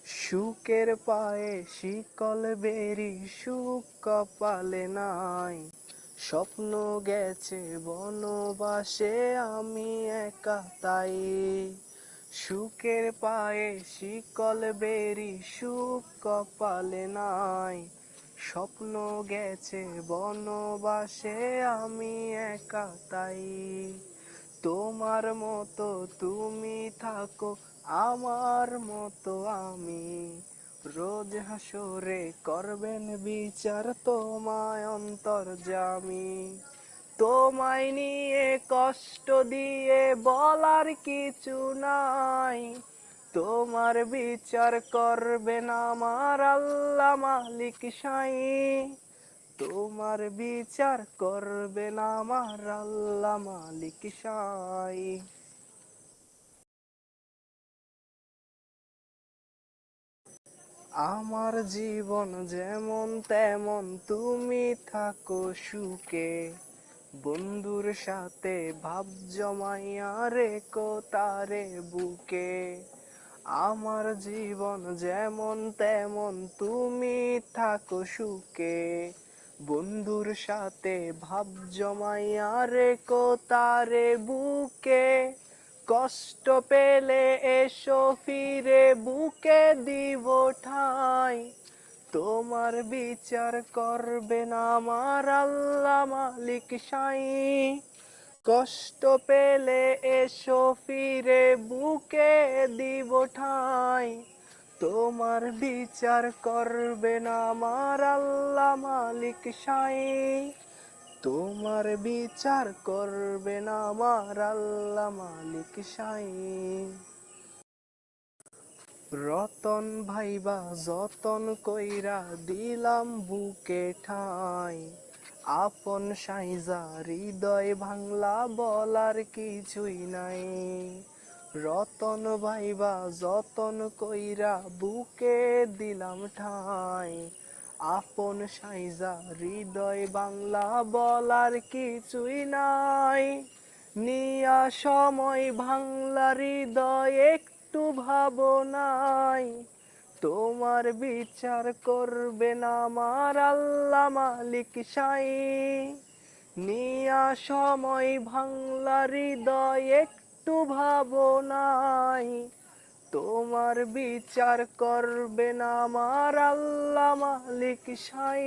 সুখের পায়ে শিকল বেরি সুখ কপালে নাই, স্বপ্ন গেছে বনবাসে আমি একা তাই। সুখের পায়ে শিকল বেরি সুখ কপালে নাই, স্বপ্ন গেছে বনবাসে আমি একা তাই। তোমার মতো তুমি থাকো, আমার মতো আমি, রোজ হাসরে করবেন বিচার তোমায় অন্তর্যামী। তোমায় নিয়ে কষ্ট দিয়ে বলার কিছু নাই, তোমার বিচার করবেন আমার আল্লাহ মালিক সাই। তোমার বিচার করবেন আমার আল্লাহ মালিক সাই। আমার জীবন যেমন তেমন তুমি থাকো সুখে, বন্ধুর সাথে ভাব জমাইয়া রেখো তারে বুকে। আমার জীবন যেমন তেমন তুমি থাকো সুখে, বন্ধুর সাথে ভাব জমাইয়া রেখো তারে বুকে। কষ্ট পেলে এসো ফিরে বুকে দিব ঠাঁই, তোমার বিচার করবেন আমার আল্লাহ মালিক সাই। কষ্ট পেলে এসো ফিরে বুকে দিব ঠাঁই, তোমার বিচার করবেন আমার আল্লাহ মালিক সাই। তোমার বিচার করবেন আমার আল্লাহ মালিক সাই। রতন ভাইবা যতন কইরা দিলাম বুকে ঠাঁই, আপন সাইজা হৃদয় ভাঙলা বলার কিছুই নাই। রতন ভাইবা যতন কইরা বুকে দিলাম ঠাঁই, আপন সাইজা হৃদয় বাংলা বলার কিছুই নাই। নিয়া সময় ভাঙলা হৃদয় একটু ভাবনাই, তোমার বিচার করবেন আমার আল্লাহ মালিক সাই। নিয়া সময় ভাঙলা হৃদয় একটু ভাবনাই, তোমার বিচার করবেন আমার আল্লাহ মালিক সাই।